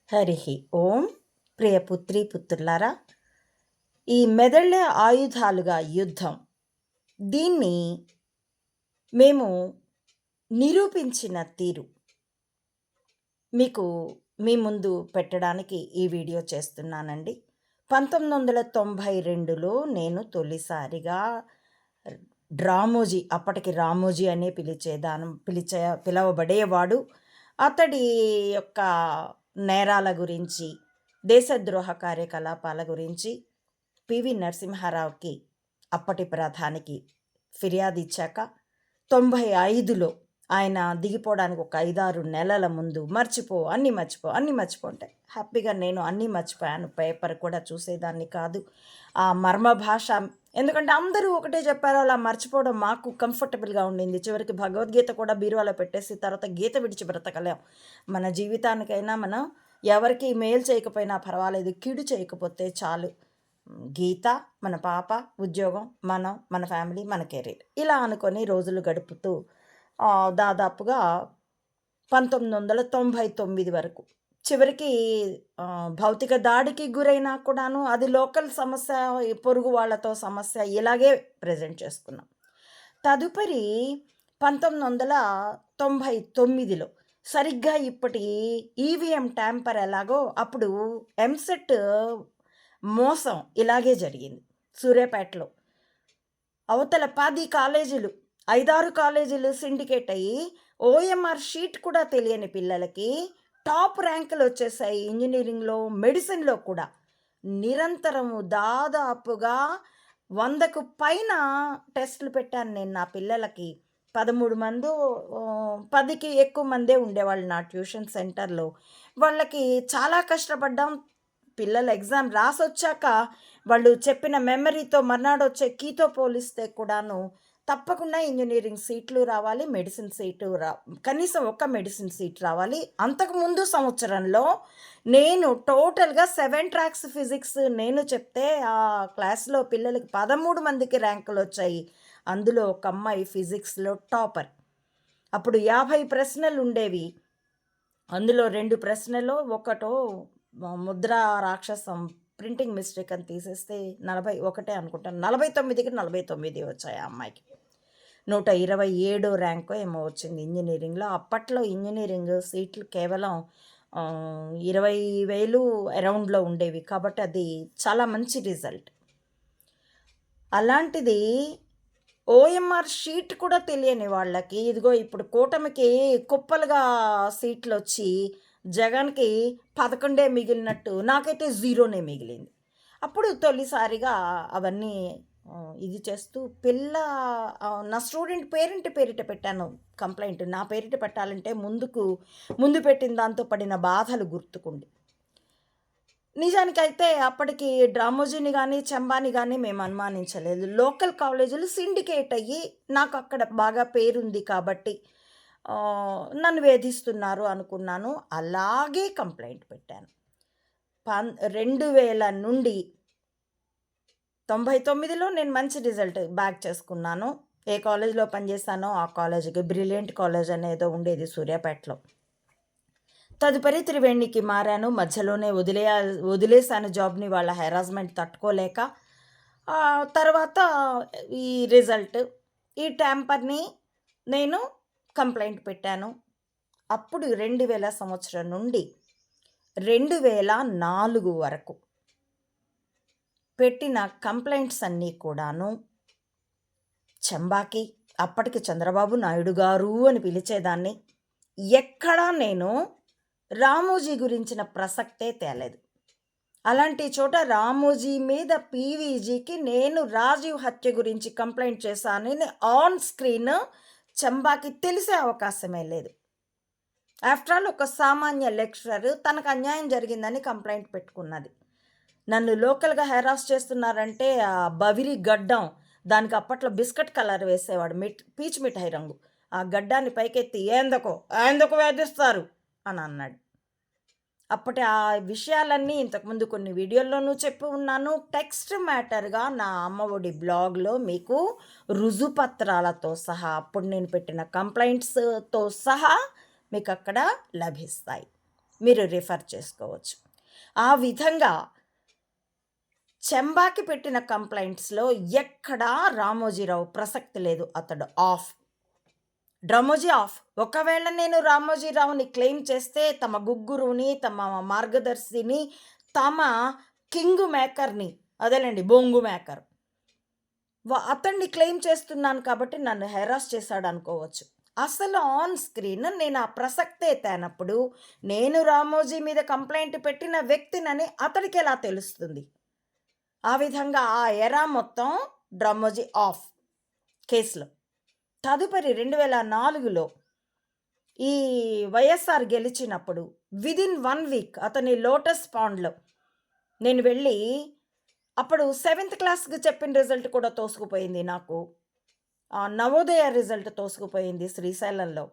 హరి ఓం. ప్రియపుత్రి పుత్రులారా, ఈ మెదళ్ళే ఆయుధాలుగా యుద్ధం, దీన్ని మేము నిరూపించిన తీరు మీకు మీ ముందు పెట్టడానికి ఈ వీడియో చేస్తున్నానండి. 1992లో నేను తొలిసారిగా అప్పటికి రామోజీ అనే పిలవబడేవాడు. అతడి యొక్క నేరాల గురించి, దేశద్రోహ కార్యకలాపాల గురించి పివి నరసింహారావుకి, అప్పటి ప్రధానికి ఫిర్యాదు ఇచ్చాక 95లో ఆయన దిగిపోవడానికి ఒక 5-6 నెలల ముందు అన్నీ మర్చిపో అంటే హ్యాపీగా నేను అన్నీ మర్చిపోయాను. పేపర్ కూడా చూసేదాన్ని కాదు. ఆ మర్మ భాష, ఎందుకంటే అందరూ ఒకటే చెప్పారు. అలా మర్చిపోవడం మాకు కంఫర్టబుల్గా ఉండింది. చివరికి భగవద్గీత కూడా బీరువాలో పెట్టేసి తర్వాత గీత విడిచి బ్రతకలేం. మన జీవితానికైనా మనం ఎవరికి మేలు చేయకపోయినా పర్వాలేదు, కీడు చేయకపోతే చాలు. గీత, మన పాప, ఉద్యోగం, మన ఫ్యామిలీ, మన కెరీర్, ఇలా అనుకొని రోజులు గడుపుతూ దాదాపుగా 1999 వరకు, చివరికి భౌతిక దాడికి గురైనా కూడాను అది లోకల్ సమస్య, పొరుగు వాళ్ళతో సమస్య, ఇలాగే ప్రజెంట్ చేసుకున్నాం. తదుపరి 1999లో సరిగ్గా ఇప్పటి ఈవీఎం ట్యాంపర్ ఎలాగో అప్పుడు ఎంసెట్ మోసం ఇలాగే జరిగింది. సూర్యాపేటలో అవతల 10 కాలేజీలు, 5-6 కాలేజీలు సిండికేట్ అయ్యి ఓఎంఆర్ షీట్ కూడా తెలియని పిల్లలకి టాప్ ర్యాంకులు వచ్చేసాయి. ఇంజనీరింగ్లో, మెడిసిన్లో కూడా నిరంతరము దాదాపుగా 100కు పైన టెస్టులు పెట్టాను నేను నా పిల్లలకి. 13 మంది, 10కి ఎక్కువ మందే ఉండేవాళ్ళు నా ట్యూషన్ సెంటర్లో. వాళ్ళకి చాలా కష్టపడ్డాం. పిల్లలు ఎగ్జామ్ రాసొచ్చాక వాళ్ళు చెప్పిన మెమరీతో మర్నాడు వచ్చే కీతో పోలిస్తే కూడాను తప్పకుండా ఇంజనీరింగ్ సీట్లు రావాలి, మెడిసిన్ సీటు కనీసం ఒక మెడిసిన్ సీట్ రావాలి. అంతకుముందు సంవత్సరంలో నేను టోటల్గా 7 ట్రాక్స్ ఫిజిక్స్ నేను చెప్తే ఆ క్లాస్లో పిల్లలకి 13 మందికి ర్యాంకులు వచ్చాయి. అందులో ఒక అమ్మాయి ఫిజిక్స్లో టాపర్. అప్పుడు 50 ప్రశ్నలు ఉండేవి. అందులో 2 ప్రశ్నలో ఒకటో ముద్ర రాక్షసం ప్రింటింగ్ మిస్టేక్ అని తీసేస్తే 41 అనుకుంటాను, 49కి 49 వచ్చాయి ఆ అమ్మాయికి. 127 ర్యాంకో ఏమో వచ్చింది ఇంజనీరింగ్లో. అప్పట్లో ఇంజనీరింగ్ సీట్లు కేవలం 20,000 అరౌండ్లో ఉండేవి, కాబట్టి అది చాలా మంచి రిజల్ట్. అలాంటిది ఓఎంఆర్ షీట్ కూడా తెలియని వాళ్ళకి ఇదిగో ఇప్పుడు కూటమికి కుప్పలుగా సీట్లు వచ్చి జగన్కి 11 మిగిలినట్టు నాకైతే 0 మిగిలింది. అప్పుడు తొలిసారిగా అవన్నీ ఇది చేస్తూ నా స్టూడెంట్ పేరిట పెట్టాను కంప్లైంట్. నా పేరిట పెట్టాలంటే ముందు పెట్టిన దాంతో పడిన బాధలు గుర్తుకుండి. నిజానికైతే అప్పటికి రామోజీని కానీ చెంబాని కానీ మేము అనుమానించలేదు. లోకల్ కాలేజీలు సిండికేట్ అయ్యి నాకు అక్కడ బాగా పేరుంది కాబట్టి నన్ను వేధిస్తున్నారు అనుకున్నాను. అలాగే కంప్లైంట్ పెట్టాను. 2000 నుండి 99లో నేను మంచి రిజల్ట్ బ్యాక్ చేసుకున్నాను. ఏ కాలేజీలో పనిచేస్తానో ఆ కాలేజీకి, బ్రిలియంట్ కాలేజ్ అనేదో ఉండేది సూర్యాపేటలో. తదుపరి త్రివేణికి మారాను. మధ్యలోనే వదిలేశాను జాబ్ని, వాళ్ళ హెరాస్మెంట్ తట్టుకోలేక. తర్వాత ఈ రిజల్ట్, ఈ ట్యాంపర్ని నేను కంప్లైంట్ పెట్టాను. అప్పుడు 2000 సంవత్సరం నుండి 2004 వరకు పెట్టిన కంప్లైంట్స్ అన్నీ కూడాను చెంబాకి, అప్పటికి చంద్రబాబు నాయుడు గారు అని పిలిచేదాన్ని, ఎక్కడా నేను రామోజీ గురించిన ప్రసక్తే తేలేదు. అలాంటి చోట రామోజీ మీద పీవీజీకి నేను రాజీవ్ హత్య గురించి కంప్లైంట్ చేశానని ఆన్ స్క్రీన్ చెంబాకి తెలిసే అవకాశమే లేదు. ఆఫ్టర్ ఆల్ ఒక సామాన్య లెక్చరర్ తనకు అన్యాయం జరిగిందని కంప్లైంట్ పెట్టుకున్నది. నన్ను లోకల్గా హెరాస్ చేస్తున్నారంటే ఆ బవిరి గడ్డం, దానికి అప్పట్లో బిస్కెట్ కలర్ వేసేవాడు, పీచు మిఠాయి రంగు, ఆ గడ్డాన్ని పైకెత్తి ఏందుకు వేధిస్తారు అని అన్నాడు. అప్పటి ఆ విషయాలన్నీ ఇంతకుముందు కొన్ని వీడియోల్లోనూ చెప్పి ఉన్నాను. టెక్స్ట్ మ్యాటర్గా నా అమ్మఒడి బ్లాగ్లో మీకు రుజుపత్రాలతో సహా, అప్పుడు నేను పెట్టిన కంప్లైంట్స్తో సహా మీకు అక్కడ లభిస్తాయి. మీరు రిఫర్ చేసుకోవచ్చు. ఆ విధంగా చెంబాకి పెట్టిన కంప్లైంట్స్‌లో ఎక్కడా రామోజీరావు ప్రసక్తి లేదు. అతడు ఆఫ్. డ్రమోజీ ఆఫ్. ఒకవేళ నేను రామోజీరావుని క్లెయిమ్ చేస్తే తమ గుగ్గురుని, తమ మార్గదర్శిని, తమ కింగ్ మేకర్‌ని అదేలెండి బొంగు మేకర్. అతన్ని క్లెయిమ్ చేస్తున్నాను కాబట్టి నన్ను హెరాస్ చేశాడనుకోవచ్చు. అసలు ఆన్ స్క్రీన్ నేను ఆ ప్రసక్తే తేనప్పుడు, నేను రామోజీ మీద కంప్లెయింట్ పెట్టిన వ్యక్తినని అతడికెలా తెలుస్తుంది? ఆ విధంగా ఆ ఎరా మొత్తం డ్రమోజీ ఆఫ్ కేస్‌లో. తదుపరి 2004లో ఈ వైఎస్ఆర్ గెలిచినప్పుడు విదిన్ 1 వీక్ అతని లోటస్ పాండ్‌లో నేను వెళ్ళి అప్పుడు 7థ్ క్లాస్‌కి చెప్పిన రిజల్ట్ కూడా తోసుకుపోయింది నాకు. నవోదయ రిజల్ట్ తోసుకుపోయింది శ్రీశైలంలో.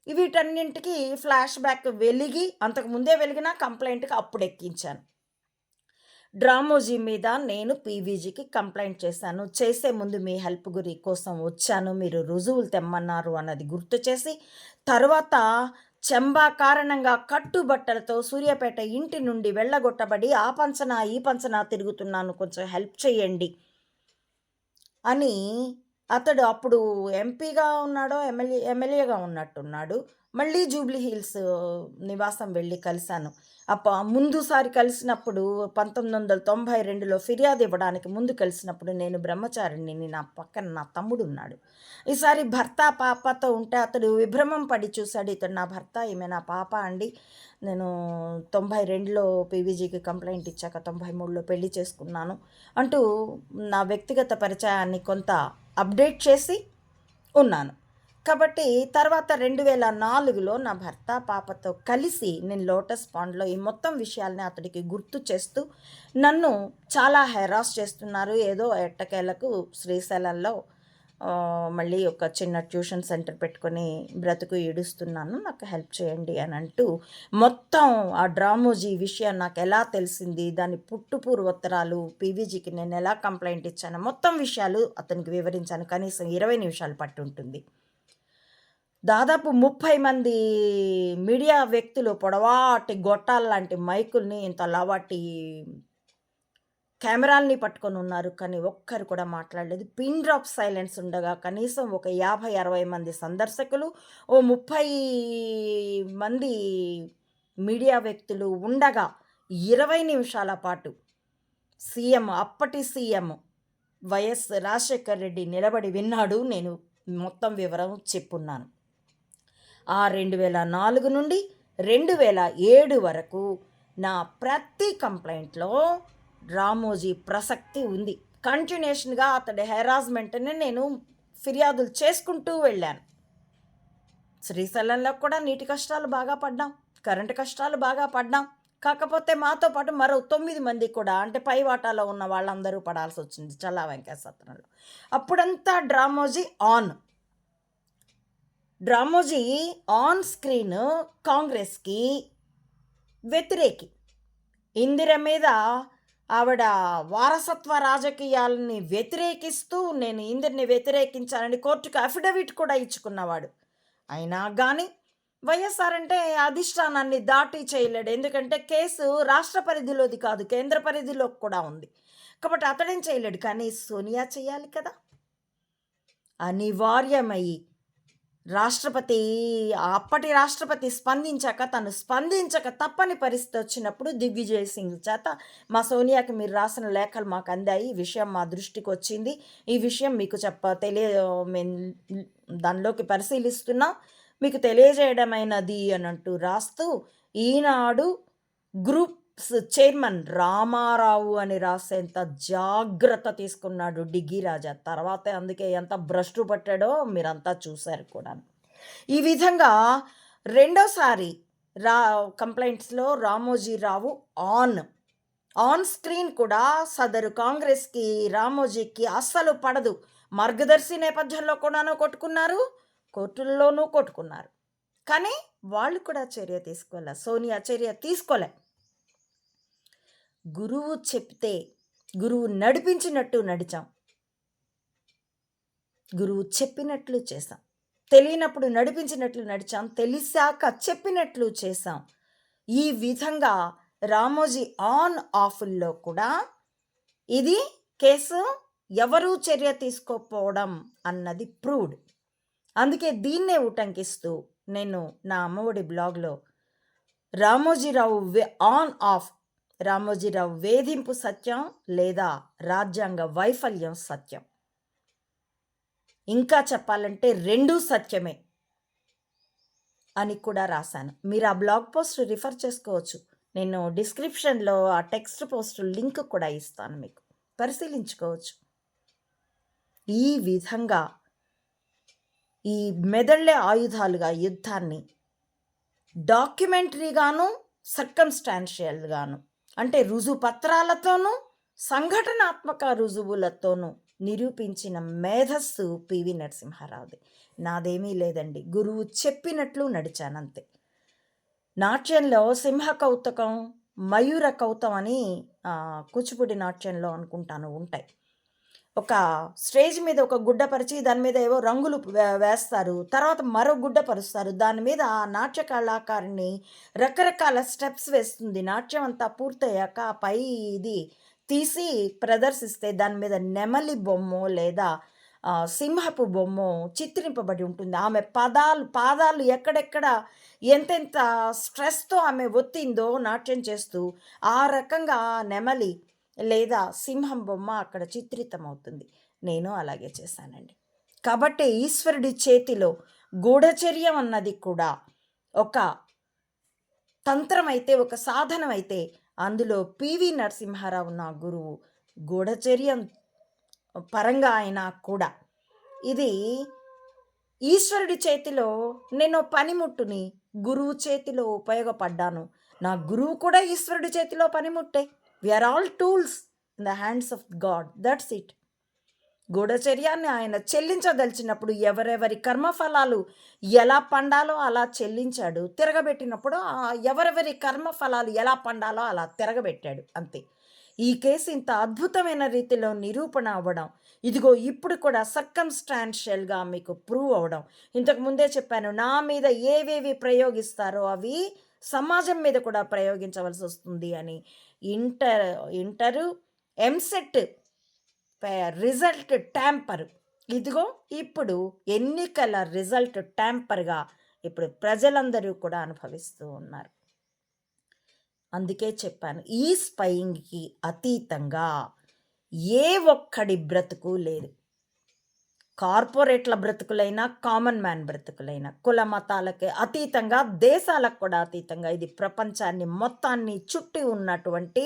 వీటన్నింటికి ఫ్లాష్ బ్యాక్ వెలిగి అంతకు ముందే వెలిగిన కంప్లెయింట్‌కి అప్పుడెక్కించాను. డ్రామోజీ మీద నేను పీవీజీకి కంప్లెయింట్ చేశాను. చేసే ముందు మీ హెల్ప్ కోసం వచ్చాను. మీరు రుజువులు తెమ్మన్నారు అన్నది గుర్తు చేసి, తరువాత చెంబా కారణంగా కట్టుబట్టలతో సూర్యాపేట ఇంటి నుండి వెళ్ళగొట్టబడి ఆ పంచన, ఈ పంచన తిరుగుతున్నాను. కొంచెం హెల్ప్ చేయండి అని అతడు అప్పుడు ఎంపీగా ఉన్నాడో, ఎమ్మెల్యేగా ఉన్నట్టున్నాడు. మళ్ళీ జూబ్లీ హిల్స్ నివాసం వెళ్ళి కలిశాను. ముందుసారి కలిసినప్పుడు 1992లో ఫిర్యాదు ఇవ్వడానికి ముందు కలిసినప్పుడు నేను బ్రహ్మచారిణిని. నా పక్కన నా తమ్ముడున్నాడు. ఈసారి భర్త, పాపతో ఉంటే అతడు విభ్రమం పడి చూశాడు. ఇతడు నా భర్త, ఈమె నా పాప అండి. నేను 92లో పీవీజీకి కంప్లెయింట్ ఇచ్చాక 93లో పెళ్లి చేసుకున్నాను అంటూ నా వ్యక్తిగత పరిచయాన్ని కొంత అప్డేట్ చేసి ఉన్నాను. కాబట్టి తర్వాత 2004లో నా భర్త, పాపతో కలిసి నేను లోటస్ పాండ్‌లో ఈ మొత్తం విషయాల్ని అతడికి గుర్తు చేస్తూ, నన్ను చాలా హెరాస్ చేస్తున్నారు. ఏదో ఎట్టకేలకు శ్రీశైలంలో మళ్ళీ ఒక చిన్న ట్యూషన్ సెంటర్ పెట్టుకొని బ్రతుకు ఈడుస్తున్నాను. నాకు హెల్ప్ చేయండి అని అంటూ మొత్తం ఆ డ్రామోజీ విషయం నాకు ఎలా తెలిసింది, దాని పూర్వోత్తరాలు, పీవీజీకి నేను ఎలా కంప్లెయింట్ ఇచ్చానో మొత్తం విషయాలు అతనికి వివరించాను. కనీసం 20 నిమిషాలు పట్టుంటుంది. దాదాపు 30 మంది మీడియా వ్యక్తులు పొడవాటి గొట్టాల్లాంటి మైకుల్ని, ఇంత లావాటి కెమెరాల్ని పట్టుకొని ఉన్నారు. కానీ ఒక్కరు కూడా మాట్లాడలేదు. పిన్ డ్రాప్ సైలెన్స్ ఉండగా కనీసం ఒక 50-60 మంది సందర్శకులు, ఓ 30 మంది మీడియా వ్యక్తులు ఉండగా 20 నిమిషాల పాటు అప్పటి సీఎం వైఎస్ రాజశేఖర రెడ్డి నిలబడి విన్నాడు. నేను మొత్తం వివరం చెప్పున్నాను. ఆ 2004 నుండి 2007 వరకు నా ప్రతి కంప్లైంట్లో రామోజీ ప్రసక్తి ఉంది. కంటిన్యూషన్గా అతడి హెరాస్మెంట్ని నేను ఫిర్యాదులు చేసుకుంటూ వెళ్ళాను. శ్రీశైలంలో కూడా నీటి కష్టాలు బాగా పడ్డాం, కరెంటు కష్టాలు బాగా పడ్డాం. కాకపోతే మాతో పాటు మరో 9 మంది కూడా, అంటే పై వాటాలో ఉన్న వాళ్ళందరూ పడాల్సి వచ్చింది చల్లా వెంకట సత్రంలో. అప్పుడంతా డ్రామోజీ ఆన్ స్క్రీన్ కాంగ్రెస్కి వ్యతిరేకి. ఇందిర మీద ఆవిడ వారసత్వ రాజకీయాలని వ్యతిరేకిస్తూ నేను ఇందిరని వ్యతిరేకించాలని కోర్టుకు అఫిడవిట్ కూడా ఇచ్చుకున్నవాడు. అయినా కానీ వైఎస్ఆర్ అంటే అధిష్టానాన్ని దాటి చేయలేడు. ఎందుకంటే కేసు రాష్ట్ర పరిధిలోది కాదు, కేంద్ర పరిధిలో కూడా ఉంది. కాబట్టి అతడేం చేయలేడు. కానీ సోనియా చేయాలి కదా. అనివార్యమై అప్పటి రాష్ట్రపతి స్పందించాక, తను స్పందించక తప్పని పరిస్థితి వచ్చినప్పుడు దిగ్విజయ్ సింగ్ చేత మా సోనియాకి మీరు రాసిన లేఖలు మాకు అందాయి, ఈ విషయం మా దృష్టికి వచ్చింది, ఈ విషయం మీకు దానిలోకి పరిశీలిస్తున్నాం, మీకు తెలియజేయడమైనది అని అంటూ రాస్తూ ఈనాడు గ్రూప్స్ చైర్మన్ రామారావు అని రాసేంత జాగ్రత్త తీసుకున్నాడు డిగ్గీ రాజా. తర్వాత అందుకే ఎంత భ్రష్టు పట్టాడో మీరంతా చూశారు కూడా. ఈ విధంగా రెండోసారి కంప్లైంట్స్లో రామోజీరావు ఆన్ స్క్రీన్ కూడా సదరు కాంగ్రెస్కి, రామోజీకి అస్సలు పడదు. మార్గదర్శి నేపథ్యంలో కూడాను కొట్టుకున్నారు, కోర్టుల్లోనూ కొట్టుకున్నారు. కానీ వాళ్ళు కూడా చర్య తీసుకోలే, సోనియా చర్య తీసుకోలే. గురువు చెప్తే, గురువు నడిపించినట్టు నడిచాం, గురువు చెప్పినట్లు చేశాం. తెలియనప్పుడు నడిపించినట్లు నడిచాం, తెలిసాక చెప్పినట్లు చేశాం. ఈ విధంగా రామోజీ ఆన్ ఆఫ్ల్లో కూడా ఇది కేసు ఎవరూ చర్య తీసుకోకపోవడం అన్నది ప్రూవ్డ్. అందుకే దీన్నే ఉటంకిస్తూ నేను నా అమ్మఒడి బ్లాగ్లో రామోజీరావు ఆన్ ఆఫ్, రామోజీరావు వేధింపు సత్యం లేదా రాజ్యాంగ వైఫల్యం సత్యం, ఇంకా చెప్పాలంటే రెండూ సత్యమే అని కూడా రాశాను. మీరు ఆ బ్లాగ్ పోస్ట్ రిఫర్ చేసుకోవచ్చు. నేను డిస్క్రిప్షన్లో ఆ టెక్స్ట్ పోస్ట్ లింక్ కూడా ఇస్తాను, మీకు పరిశీలించుకోవచ్చు. ఈ విధంగా ఈ మెదళ్లే ఆయుధాలుగా యుద్ధాన్ని డాక్యుమెంటరీగాను సర్కమ్స్టాన్షియల్గాను అంటే రుజుపత్రాలతోనూ సంఘటనాత్మక రుజువులతోనూ నిరూపించిన మేధస్సు పివి నరసింహారావుది. నాదేమీ లేదండి, గురువు చెప్పినట్లు నడిచానంతే. నాట్యంలో సింహ కౌతకం, మయూర కౌతం అని కూచిపూడి నాట్యంలో అనుకుంటాను ఉంటాయి. ఒక స్టేజ్ మీద ఒక గుడ్డ పరిచి దాని మీద ఏవో రంగులు వేస్తారు, తర్వాత మరో గుడ్డ పరుస్తారు, దాని మీద ఆ నాట్య కళాకారిణి రకరకాల స్టెప్స్ వేస్తుంది. నాట్యం అంతా పూర్తయ్యాక పై ఇది తీసి ప్రదర్శిస్తే దాని మీద నెమలి బొమ్మ లేదా సింహపు బొమ్మ చిత్రింపబడి ఉంటుంది. ఆమె పాదాలు ఎక్కడెక్కడ ఎంతెంత స్ట్రెస్తో ఆమె ఒత్తిందో నాట్యం చేస్తూ ఆ రకంగా నెమలి లేదా సింహం బొమ్మ అక్కడ చిత్రితమవుతుంది. నేను అలాగే చేశానండి. కాబట్టి ఈశ్వరుడి చేతిలో గూఢచర్యం అన్నది కూడా ఒక తంత్రం అయితే, ఒక సాధనం అయితే, అందులో పివి నరసింహారావు నా గురువు గూఢచర్యం పరంగా అయినా కూడా ఇది ఈశ్వరుడి చేతిలో నేను పనిముట్టుని, గురువు చేతిలో ఉపయోగపడ్డాను. నా గురువు కూడా ఈశ్వరుడి చేతిలో పనిముట్టే. We are all tools in the hands of God. That's it. గూఢచర్యాన్ని ఆయన చెల్లించదలిచినప్పుడు ఎవరెవరి కర్మఫలాలు ఎలా పండాలో అలా చెల్లించాడు. తిరగబెట్టినప్పుడు ఎవరెవరి కర్మఫలాలు ఎలా పండాలో అలా తిరగబెట్టాడు, అంతే. ఈ కేసు ఇంత అద్భుతమైన రీతిలో నిరూపణ అవ్వడం, ఇదిగో ఇప్పుడు కూడా సర్కమ్స్టాన్షియల్గా మీకు ప్రూవ్ అవ్వడం. ఇంతకు ముందే చెప్పాను, నా మీద ఏవేవి ప్రయోగిస్తారో అవి సమాజం మీద కూడా ప్రయోగించవలసి వస్తుంది అని. ఇంటరు ఎంసెట్ రిజల్ట్ ట్యాంపర్, ఇదిగో ఇప్పుడు ఎన్నికల రిజల్ట్ ట్యాంపర్గా ఇప్పుడు ప్రజలందరూ కూడా అనుభవిస్తూ ఉన్నారు. అందుకే చెప్పాను, ఈ స్పయింగ్కి అతీతంగా ఏ ఒక్కడి బ్రతుకు లేదు. కార్పొరేట్ల బ్రతుకులైనా, కామన్ మ్యాన్ బ్రతుకులైనా, కుల మతాలకి అతీతంగా, దేశాలకు కూడా అతీతంగా ఇది ప్రపంచాన్ని మొత్తాన్ని చుట్టి ఉన్నటువంటి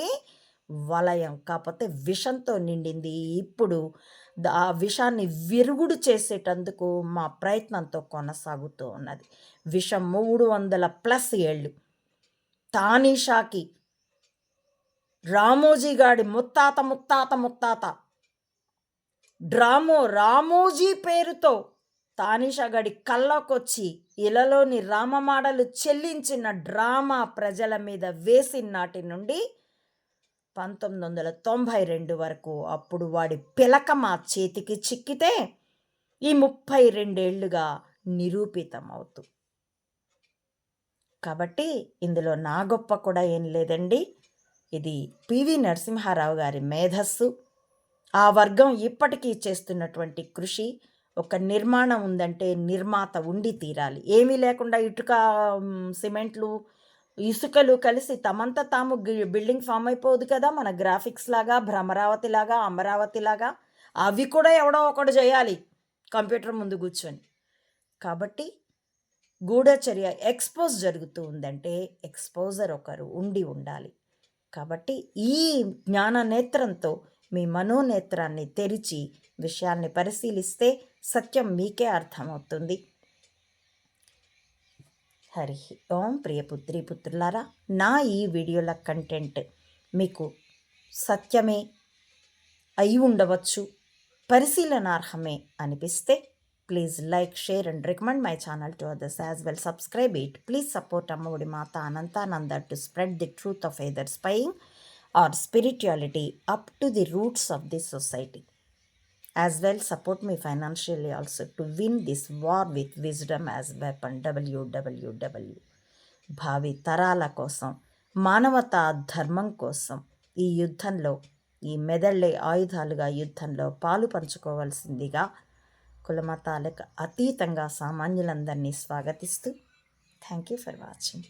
వలయం. కాకపోతే విషంతో నిండింది. ఇప్పుడు ఆ విషాన్ని విరుగుడు చేసేటందుకు మా ప్రయత్నంతో కొనసాగుతూ ఉన్నది. విషం 300+ ఏళ్ళు. తానీషాకి రామోజీ గాడి ముత్తాత ముత్తాత ముత్తాత రామోజీ పేరుతో తానీషా గడి కళ్ళకొచ్చి ఇలలోని రామమాడలు చెల్లించిన డ్రామా ప్రజల మీద వేసిన నాటి నుండి 1992 వరకు, అప్పుడు వాడి పిలక మా చేతికి చిక్కితే ఈ 32 ఏళ్లుగా నిరూపితం అవుతూ. కాబట్టి ఇందులో నా గొప్ప కూడా ఏం లేదండి. ఇది పివి నరసింహారావు గారి మేధస్సు, ఆ వర్గం ఇప్పటికీ చేస్తున్నటువంటి కృషి. ఒక నిర్మాణం ఉందంటే నిర్మాత ఉండి తీరాలి. ఏమీ లేకుండా ఇటుక, సిమెంట్లు, ఇసుకలు కలిసి తమంతా తాము బిల్డింగ్ ఫామ్ అయిపోదు కదా. మన గ్రాఫిక్స్ లాగా, భ్రమరావతి లాగా, అమరావతి లాగా అవి కూడా ఎవడో ఒకడు చేయాలి కంప్యూటర్ ముందు కూర్చొని. కాబట్టి గూఢచర్య ఎక్స్పోజ్ జరుగుతూ ఉందంటే ఎక్స్పోజర్ ఒకరు ఉండాలి. కాబట్టి ఈ జ్ఞాన నేత్రంతో మీ మనోనేత్రాన్ని తెరిచి విషయాన్ని పరిశీలిస్తే సత్యం మీకే అర్థమవుతుంది. హరి ఓం. ప్రియపుత్రి పుత్రులారా, నా ఈ వీడియోల కంటెంట్ మీకు సత్యమే అయి ఉండవచ్చు, పరిశీలనార్హమే అనిపిస్తే please like, share and recommend my channel to others as well. Subscribe it. Please support Ammaodi Matha Ananthananda to spread the truth of either spying or spirituality up to the roots of this society. As well, support me financially also to win this war with wisdom as weapon. www. భావి తరాల కోసం, మానవతా ధర్మం కోసం ఈ యుద్ధంలో, ఈ మెదళ్ళే ఆయుధాలుగా యుద్ధంలో పాలు పంచుకోవాల్సిందిగా కులమతాలకు అతీతంగా సామాన్యులందరినీ స్వాగతిస్తూ థ్యాంక్ యూ ఫర్ వాచింగ్.